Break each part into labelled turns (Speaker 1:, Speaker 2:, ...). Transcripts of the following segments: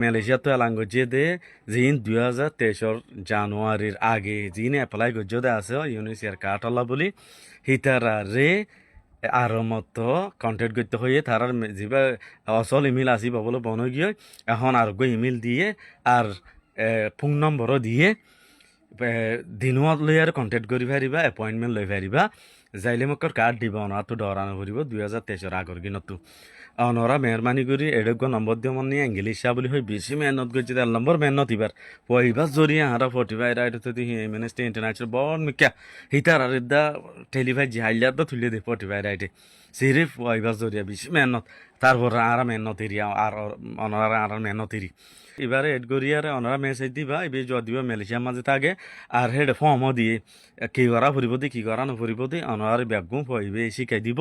Speaker 1: Malaysia তো এলান গজ্জে দে জিন 2023 জানুয়ারির আগে জিন এপ্লাই গজ্জে দে আছে ইউনিসিয়ার কাটলা বলি হিতারা রে আর মতো কন্টেক্ট করতে হয়ে তার যিবা অসল ইমেল আসিব বলে বন গিয়ে এখন আর গো ইমেল দিয়ে আর ফোন নম্বরও দিয়ে দিনত লৈ আর কন্টেক্ট করি পারিবা এপয়েন্টমেন্ট লৈ পারিবা যাইলে মোক কার্ড দিব অনাতো ডরানো ফুরিব 2023 আগর গিনতো অনরা মেহরবানি করি এডগ্য নম্বর দিয়ে মনে ইংলিশা বলি হয় বেশি মেহনত করছে তার নম্বর মেহনত এবার পয়বার জরিয়ে হারা 45 রাইট তো হিউম্যানিস্ট ইন্টারন্যাশনাল বড় মিকা হিতার আর দা টেলিভাই জিহাইলার তো তুলে দে 45 রাইটে সিরিফ পয়বার জরিয়া বেশি মেহনত তারপর আর মেহনত এরিয়া আর অনরা আর মেহনত এরি এবারে এড করিয়ারে অনরা মেসেজ দিবা এবার যদিও মালয়েশিয়ার মাঝে থাকে আর হেড ফর্মও দিয়ে কি করা ফুরিব দি কি করা নফুরিব দি অনরা ব্যাগুম পয়বে শিখাই দিব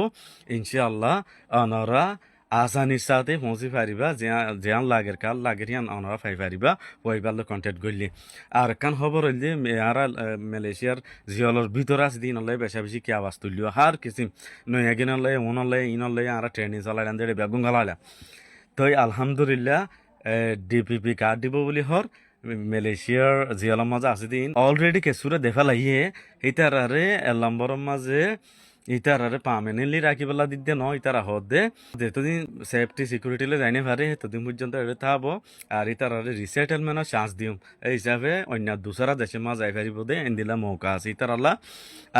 Speaker 1: ইনশাআল্লাহ অনরা আসানির সাথে পৌঁছে পারিবা যেন লাগের কাল লাগের ইয়ান অনরা পাই পারিবা পয়বার কন্ট্যাক্ট করলে আর কান খবর হইলে আর মালয়েশিয়ার জিয়লর ভিতর আছে দিন হলে বেশা বেশি কি আওয়াজ তুলিও হার কিসিম নয়া গিন হলে উন হলে ইন হলে আর ট্রেনিং চালাইলাম দেড়ে বেগুন গালাইলাম তো আলহামদুলিল্লাহ ডিপিপি কার্ড দিব বলি হর মালয়েশিয়ার জিয়লর মাঝে আছে দিন অলরেডি কেসুরে দেখা লাগিয়ে ইতারারে নম্বরের মাঝে ইতারারে পার্মানেন্টলি রাখি পেলা দিতে ন ইতারা হদ দে যেতদিন সেফটি সিকিউরিটিলে যাইনে পারে ততদিন পর্যন্ত এটা থাকব আর ইতারারে রিসেটেলমেন্টের চান্স দিম এই হিসাবে অন্য দুসরা দেশের মাঝে যাই পারিব দে এন্দিলা মৌকা আছে ইতারাল্লা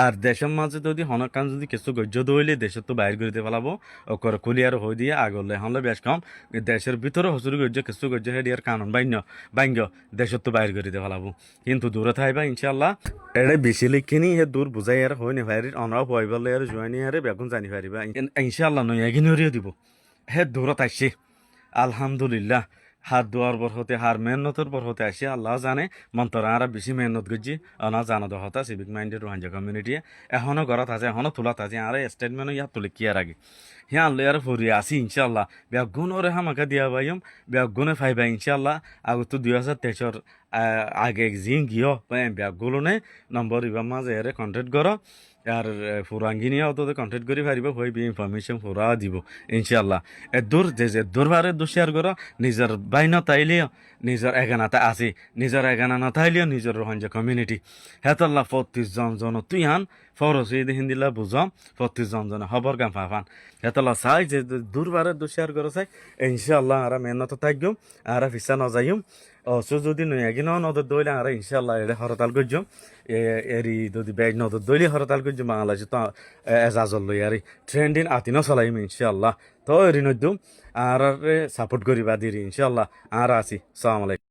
Speaker 1: আর দেশের মাঝে যদি হনকান যদি কিছু গজ্য দইলে দেশের তো বাইর করে পেলাব ওকর কুলিয়ার হয়ে দিয়ে আগলে হলে বেশ কম দেশের ভিতরে হসুরি গজ্য কিছু গজ্য হেডিয়ার কানুন বাইঙ্গ দেশের তো বাইর করে পেলাব কিন্তু দূরে থাকবা ইনশাল্লাহ এটা বেশি লিখিনি হে দূর বুঝাই আর হয় নেভারি অনাও পয়বলে আর জয়নি আরে বেগুন জানি পারিবা ইনশাআল্লাহ নয় এগিনরিও দিব হে দূরত আসছে আলহামদুলিল্লাহ হাত দোয়ার বরহতে হার মেহনতর বরহতে আসে আল্লাহ জানে মন্তর আর বেশি মেহনত করছি অনা জানা দহতা সিভিক মাইন্ডের রোহাঞ্জা কমিউনিটি এখনো ঘরত আছে এখনো তোলাত আছে আর স্টেটমেন্ট ইয়াত তুলে কি আর আগে হিয়া আনলে আর ফুরিয়ে আসি ইনশাআল্লাহ বেগুন ওরে হামাকা দিয়া বাইম বেগুনে ফাইবা ইনশাআল্লাহ আগত 2023 আগে জিন গিয়ে বেগুনে নম্বর ইবার মাঝে এরে কন্ট্যাক্ট করো আর ফুরাঙ্গিনিয়াও তো কন্ট্যাক্ট করে পারিব হইবি ইনফরমেশন ফুরা দিব ইনশাআল্লাহ দূর যে দূরবারে দূর শেয়ার করো নিজের বাইন তাইলেও নিজের এগানাতে আছে নিজের এগানা না তাইলেও নিজের রোহাঞ্জা কমিউনিটি হেতল্লা 25 জন তুই আন ফরস এই হিন্দিলা বুঝাম 25 জন খবর গান ফাফান হেতল্লা চাই যে দূরবারে দূর শেয়ার করো চাই ইনশাআল্লাহ আর মেহনত থাকম আর ফিসা নজাইম অসো যদি নয় একদিনও নদর দইলে আর ইনশাআল্লাহ এটা হরতাল করছম এরি যদি ব্যাগ নদর দইলে হরতাল করছম বাংলাদেশে তো এজাজল লই আর ট্রেন্ডিং আতিনও চলাইম ইনশাআল্লাহ তো এরি নদ্যম আর সাপোর্ট করিবা দিরি ইনশাআল্লাহ আর আছি সালাম আলাইকুম